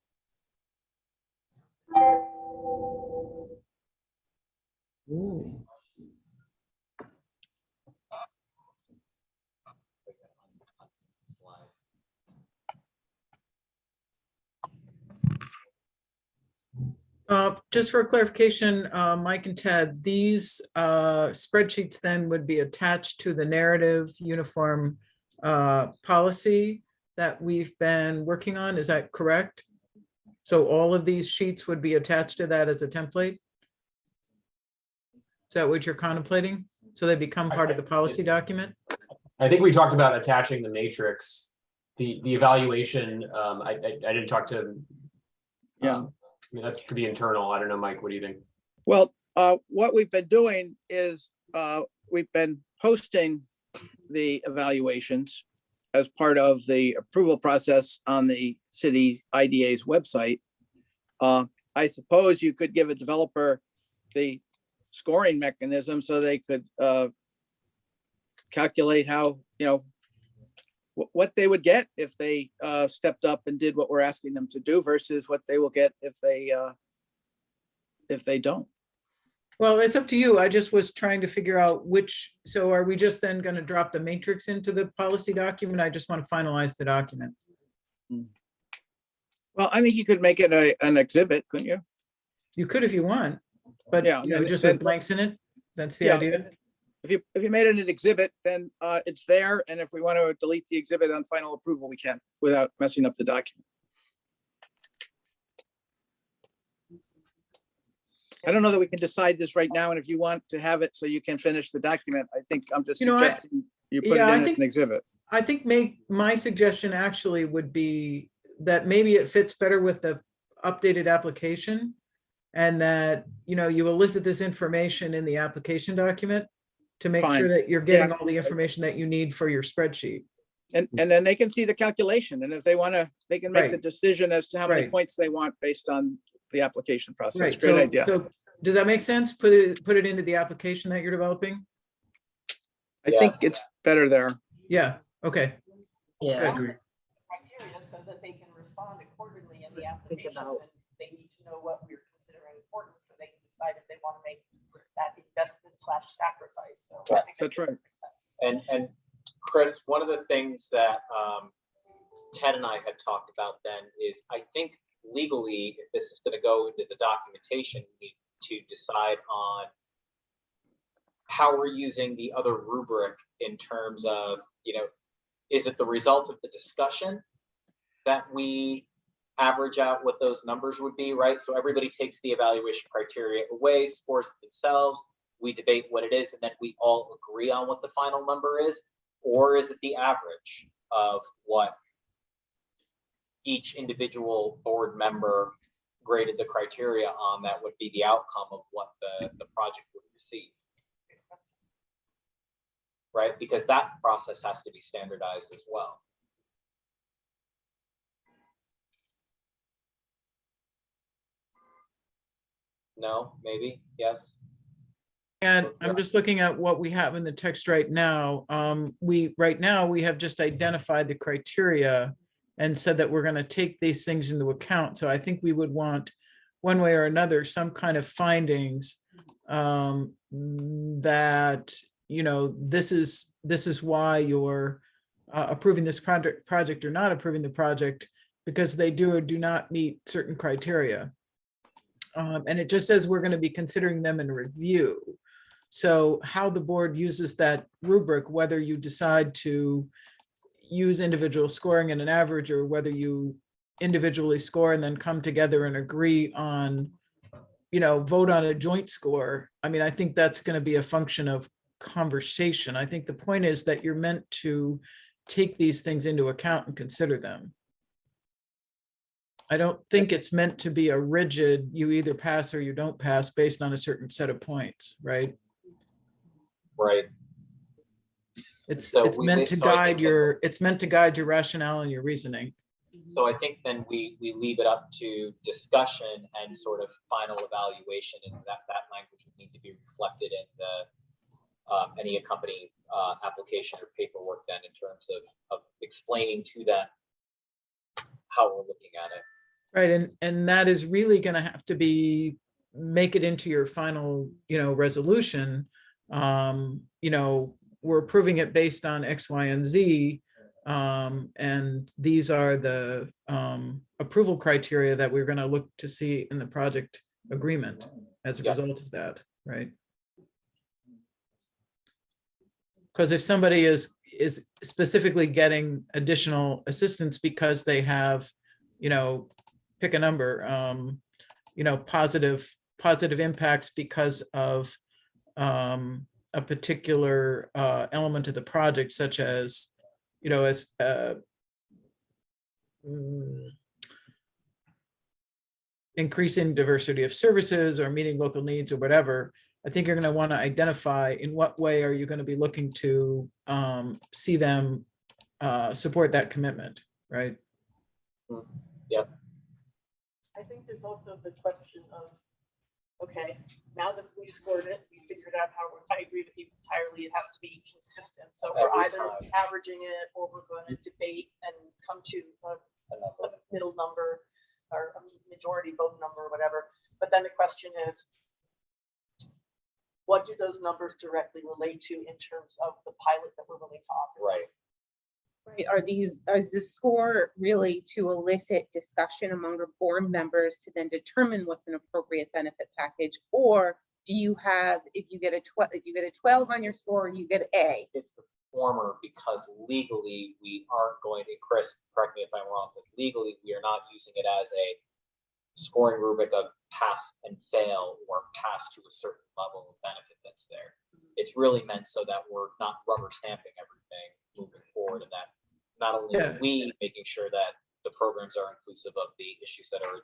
Just for clarification, Mike and Ted, these spreadsheets then would be attached to the narrative uniform policy that we've been working on. Is that correct? So all of these sheets would be attached to that as a template? Is that what you're contemplating? So they become part of the policy document? I think we talked about attaching the matrix, the evaluation. I didn't talk to. Yeah. I mean, that could be internal. I don't know, Mike, what do you think? Well, what we've been doing is we've been posting the evaluations as part of the approval process on the city IDA's website. I suppose you could give a developer the scoring mechanism so they could calculate how, what they would get if they stepped up and did what we're asking them to do versus what they will get if they don't. Well, it's up to you. I just was trying to figure out which, so are we just then going to drop the matrix into the policy document? I just want to finalize the document. Well, I think you could make it an exhibit, couldn't you? You could if you want, but Yeah, just then- with blanks in it. That's the Yeah. idea. If you made it an exhibit, then it's there. And if we want to delete the exhibit on final approval, we can without messing up the document. I don't know that we can decide this right now. And if you want to have it so you can finish the document, I think I'm just suggesting you put it in as an exhibit. I think my suggestion actually would be that maybe it fits better with the updated application. And that, you elicit this information in the application document to make Fine. sure that you're getting all the information that you need for your spreadsheet. And then they can see the calculation. And if they want to, they can make the Right. decision as to how many Right. points they want based on the application process. Right, Great idea. So does that make sense? Put it into the application that you're developing? I think Yes. it's better there. Yeah, okay. Yeah, Criteria so that they can respond accordingly in the application. about- And they need to know what we're considering important so they can decide if they want to make that investment/sacrifice. So I think That's right. And Chris, one of the things that Ted and I had talked about then is I think legally, if this is going to go into the documentation, we need to decide on how we're using the other rubric in terms of, is it the result of the discussion that we average out what those numbers would be, right? So everybody takes the evaluation criteria away, scores it themselves, we debate what it is, and then we all agree on what the final number is? Or is it the average of what each individual board member graded the criteria on that would be the outcome of what the project would receive? Right? Because that process has to be standardized as well. No, maybe, yes. And I'm just looking at what we have in the text right now. Right now, we have just identified the criteria and said that we're going to take these things into account. So I think we would want, one way or another, some kind of findings that, this is why you're approving this project or not approving the project, because they do or do not meet certain criteria. And it just says we're going to be considering them in review. So how the board uses that rubric, whether you decide to use individual scoring and an average, or whether you individually score and then come together and agree on, vote on a joint score. I mean, I think that's going to be a function of conversation. I think the point is that you're meant to take these things into account and consider them. I don't think it's meant to be a rigid, you either pass or you don't pass based on a certain set of points, right? Right. It's So meant to so I guide think it's meant to guide your rationale and your reasoning. So I think then we leave it up to discussion and sort of final evaluation, and that language would need to be reflected in the any accompanying application or paperwork then, in terms of explaining to them how we're looking at it. Right, and that is really going to have to be, make it into your final, resolution. We're approving it based on X, Y, and Z. And these are the approval criteria that we're going to look to see in the project agreement as a result of that, right? Because if somebody is, is specifically getting additional assistance because they have, pick a number, positive impacts because of a particular element of the project, such as, increasing diversity of services or meeting local needs or whatever. I think you're going to want to identify in what way are you going to be looking to see them support that commitment, right? Yep. I think there's also the question of, okay, now that we scored it, we figured out how I agree with you entirely, it has to be consistent. So we're Every either time. averaging it or we're going to debate and come to a middle number or a majority vote number or whatever. But then the question is, what do those numbers directly relate to in terms of the pilot that we're willing to offer? Right. Right, is the score really to elicit discussion among the board members to then determine what's an appropriate benefit package? Or do you have, if you get a 12 on your score, you get A? It's the former, because legally we aren't going to, Chris, correct me if I'm wrong, because legally we are not using it as a scoring rubric of pass and fail or pass to a certain level of benefit that's there. It's really meant so that we're not rubber stamping everything moving forward, and that not only are we making sure that the programs are inclusive of the issues that are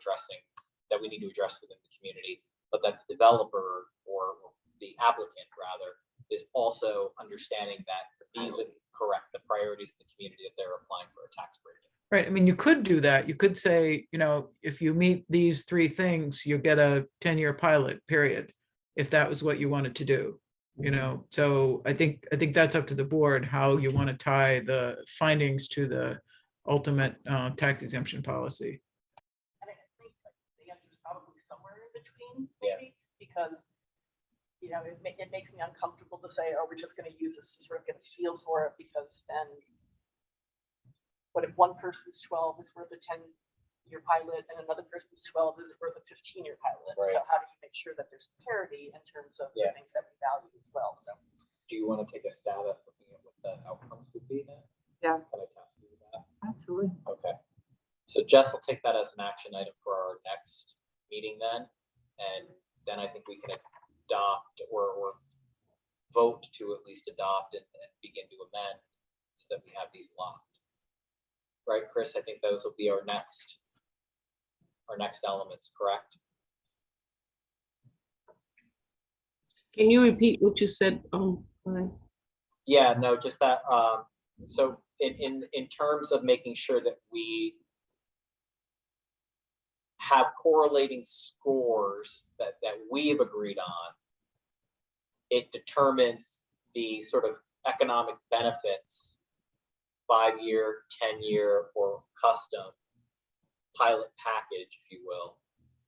that we need to address within the community, but that the developer or the applicant rather is also understanding that these are correct, the priorities of the community that they're applying for a tax break. Right. I mean, you could do that. You could say, if you meet these 3 things, you get a 10-year pilot, period, if that was what you wanted to do. So I think that's up to the board, how you want to tie the findings to the ultimate tax exemption policy. And I think the answer is probably somewhere in between, maybe, because it makes me uncomfortable to say, oh, we're just going to use this to sort of get a feel for it, because then what if one person's 12 is worth a 10-year pilot and another person's 12 is worth a 15-year pilot? Right. So how do you make sure that there's parity in terms of the things that we value as well? So do you want to take a stab at looking at what the outcomes would be then? Yeah. Can I task you with that? Absolutely. Okay. So Jess will take that as an action item for our next meeting then. And then I think we can adopt or vote to at least adopt and begin to amend so that we have these locked. Right, Chris? I think those will be our next elements, correct? Can you repeat what you said? Brian? Yeah, no, just that. So in terms of making sure that we have correlating scores that we've agreed on, it determines the sort of economic benefits, 5-year, 10-year, or custom pilot package, if you will,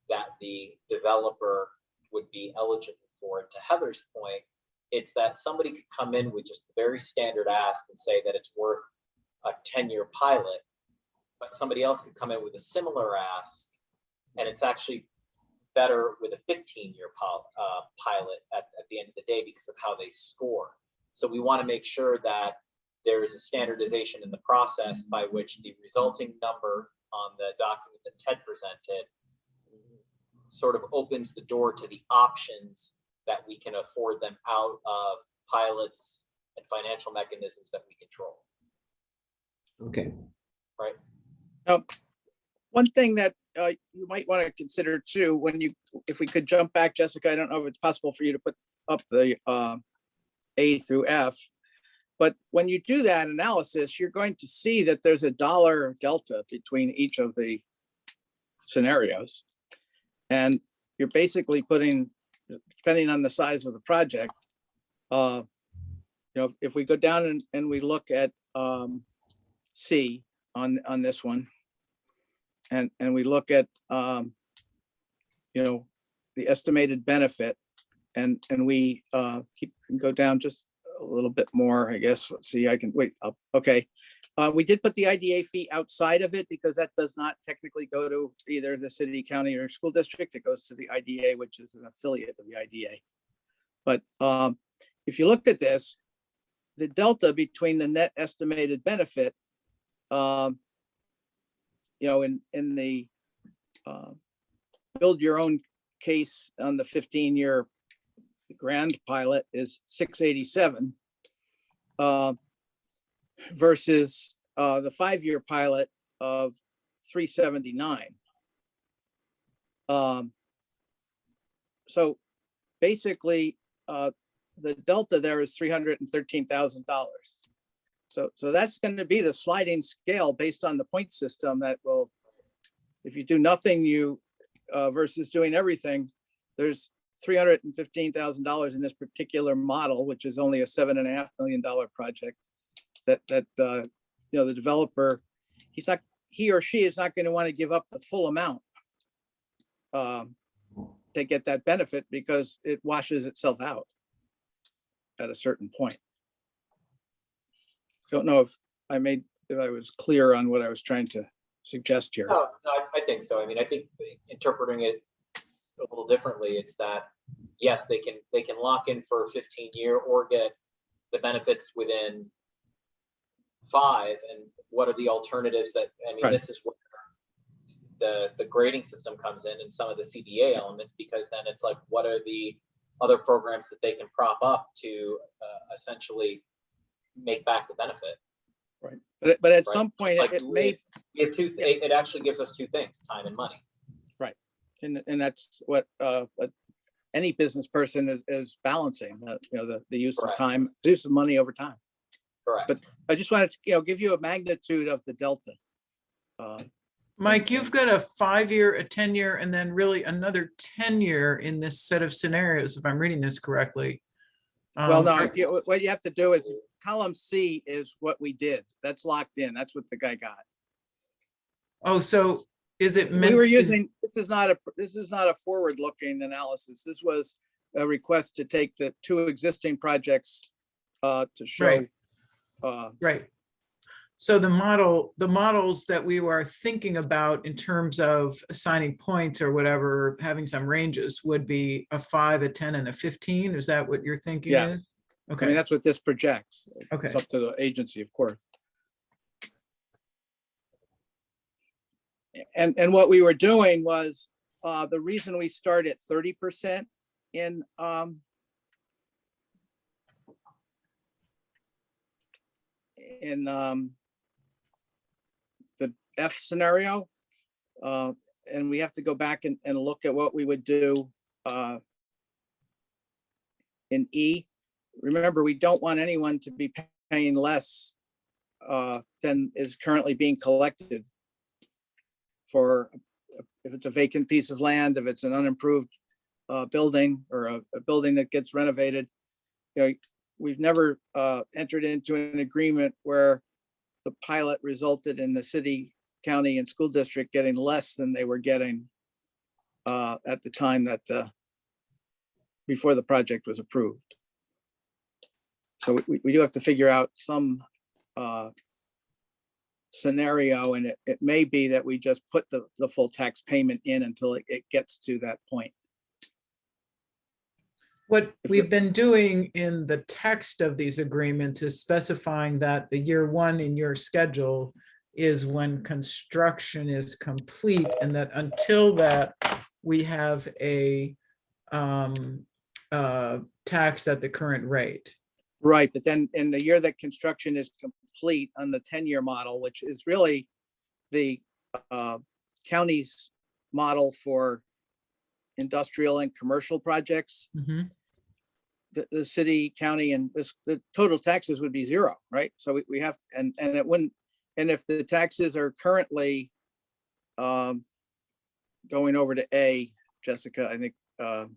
that the developer would be eligible for. And to Heather's point, it's that somebody could come in with just a very standard ask and say that it's worth a 10-year pilot, but somebody else could come in with a similar ask and it's actually better with a 15-year pilot at the end of the day because of how they score. So we want to make sure that there is a standardization in the process by which the resulting number on the document that Ted presented sort of opens the door to the options that we can afford them out of pilots and financial mechanisms that we control. Okay. Right. One thing that you might want to consider too, if we could jump back, Jessica, I don't know if it's possible for you to put up the A through F, but when you do that analysis, you're going to see that there's a dollar delta between each of the scenarios. And you're basically putting, depending on the size of the project, if we go down and we look at C on this one, and we look at the estimated benefit, and we go down just a little bit more, I guess. Let's see, I can wait up. Okay. We did put the IDA fee outside of it because that does not technically go to either the city, county, or school district. It goes to the IDA, which is an affiliate of the IDA. But if you looked at this, the delta between the net estimated benefit, in the build your own case on the 15-year grand pilot is 687 versus the 5-year pilot of 379. So basically, the delta there is $313,000. So that's going to be the sliding scale based on the point system that will, if you do nothing, you versus doing everything, there's $315,000 in this particular model, which is only a $7.5 million project. That the developer, he or she is not going to want to give up the full amount to get that benefit because it washes itself out at a certain point. Don't know if I was clear on what I was trying to suggest here. No, I think so. I mean, I think interpreting it a little differently, it's that, yes, they can lock in for a 15-year or get the benefits within 5. And what are the alternatives that, I mean, Right. This is where the grading system comes in and some of the CDA elements, because then it's like, what are the other programs that they can prop up to essentially make back the benefit? Right. But at Right. some point, Like, it may, we have it actually gives us 2 things, time and money. right. And that's what any business person is balancing, the use Correct. of time, use of money over time. Correct. But I just wanted to, give you a magnitude of the delta. Mike, you've got a 5-year, a 10-year, and then really another 10-year in this set of scenarios, if I'm reading this correctly. Well, no, what you have to do is column C is what we did. That's locked in. That's what the guy got. Oh, so is it We meant? were using, this is not a forward-looking analysis. This was a request to take the 2 existing projects to show. Right. Right. So the models that we were thinking about in terms of assigning points or whatever, having some ranges would be a 5, a 10, and a 15. Is that what you're thinking? Yes. Is? I mean, Okay. that's what this projects. Okay. It's up to the agency, of course. And what we were doing was, the reason we start at 30% in the F scenario, and we have to go back and look at what we would do in E. Remember, we don't want anyone to be paying less than is currently being collected for, if it's a vacant piece of land, if it's an unimproved building or a building that gets renovated. We've never entered into an agreement where the pilot resulted in the city, county, and school district getting less than they were getting at the time that before the project was approved. So we do have to figure out some scenario, and it may be that we just put the full tax payment in until it gets to that point. What we've been doing in the text of these agreements is specifying that the year 1 in your schedule is when construction is complete, and that until that, we have a tax at the current rate. Right, but then in the year that construction is complete on the 10-year model, which is really the county's model for industrial and commercial projects, Mhm. the city, county, and the total taxes would be 0, right? So we have, and it wouldn't, and if the taxes are currently going over to A, Jessica, I think the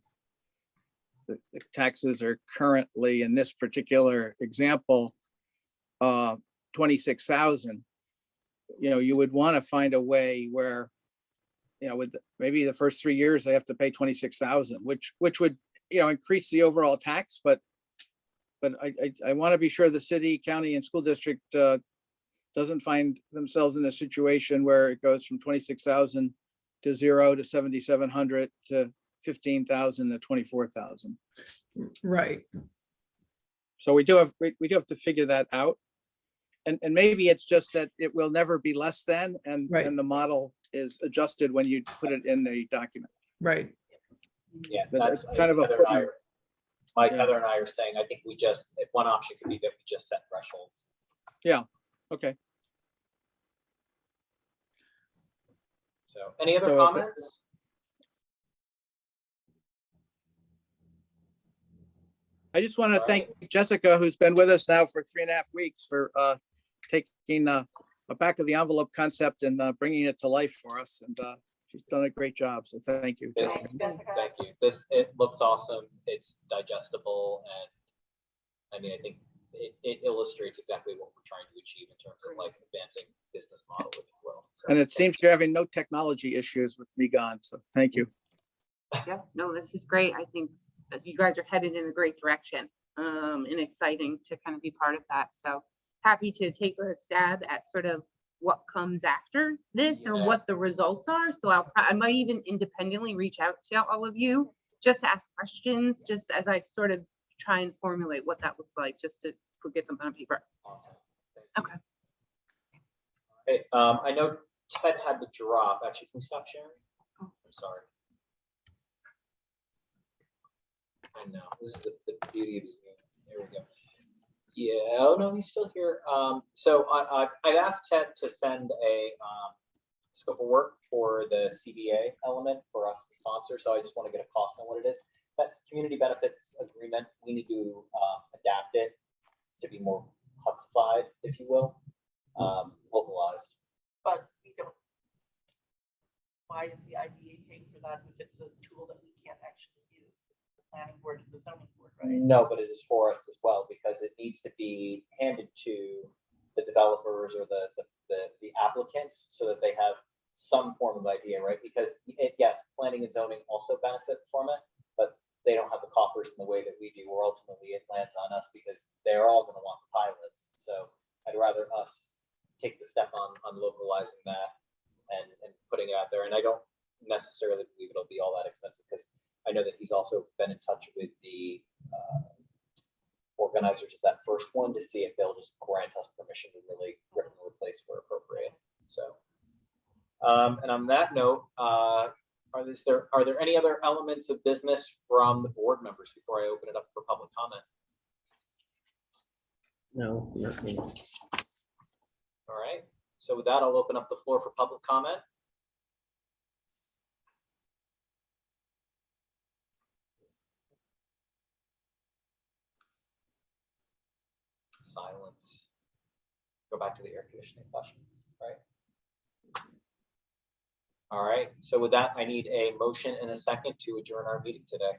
taxes are currently, in this particular example, 26,000. You would want to find a way where, with maybe the first 3 years, they have to pay 26,000, which would, increase the overall tax, but I want to be sure the city, county, and school district doesn't find themselves in a situation where it goes from 26,000 to 0 to 7,700 to 15,000 to 24,000. Right. So we do have to figure that out. And maybe it's just that it will never be less than, and the model is adjusted when you put it in the document. Right. Yeah, But that's, it's kind of a Heather and I footnote. are- Mike, Yeah. Heather and I are saying, I think if one option could be that we just set thresholds. Yeah, okay. So any other So if- comments? I just want to All thank Jessica, who's been with us now for 3.5 weeks, for taking a back of the envelope concept and bringing it to life for us. And she's done a great job. So thank you, This, Jessica. thank you. It looks awesome. It's digestible, and I mean, I think it illustrates exactly what we're trying to achieve in terms of like advancing business model, if you will. So, And it seems you're having no technology issues with me gone. So thank you. Yeah, no, this is great. I think that you guys are headed in a great direction, and exciting to kind of be part of that. So happy to take a stab at sort of what comes after this or Yeah. what the results are. So I might even independently reach out to all of you just to ask questions, just as I sort of try and formulate what that looks like, just to get something on paper. Awesome. Thank you. Okay. Hey, I know Ted had to drop. Actually, can we stop sharing? I'm sorry. I know, this is the beauty of Zoom. There we go. Yeah, oh no, he's still here. So I'd asked Ted to send a scope of work for the CBA element for us to sponsor. So I just want to get a cost on what it is. That's community benefits agreement. We need to adapt it to be more Hutsified, if you will, localized. But we don't. Why is the IDA paying for that if it's a tool that we can't actually use? The planning board and the zoning board, right? No, but it is for us as well, because it needs to be handed to the developers or the applicants so that they have some form of idea, right? Because yes, planning and zoning also benefit from it, but they don't have the coffers in the way that we do, or ultimately it lands on us because they're all going to want the pilots. So I'd rather us take the step on localizing that and putting it out there. And I don't necessarily believe it'll be all that expensive, because I know that he's also been in touch with the organizers of that first one to see if they'll just grant us permission to really rip and replace where appropriate. So, and on that note, are there any other elements of business from the board members before I open it up for public comment? No, nothing. All right. So with that, I'll open up the floor for public comment. Silence. Go back to the air conditioning questions, right? All right. So with that, I need a motion and a second to adjourn our meeting today.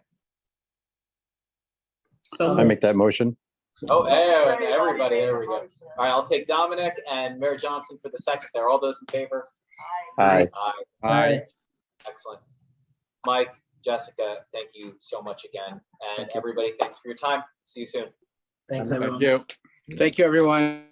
So I make that motion. Oh, and everybody, there we go. All right, I'll take Dominic and Mayor Johnson for the second there. All those in favor? Aye. Aye. Aye. Excellent. Mike, Jessica, thank you so much again. And everybody, thanks for your time. See you soon. Thanks, everyone. Thank you. Thank you, everyone.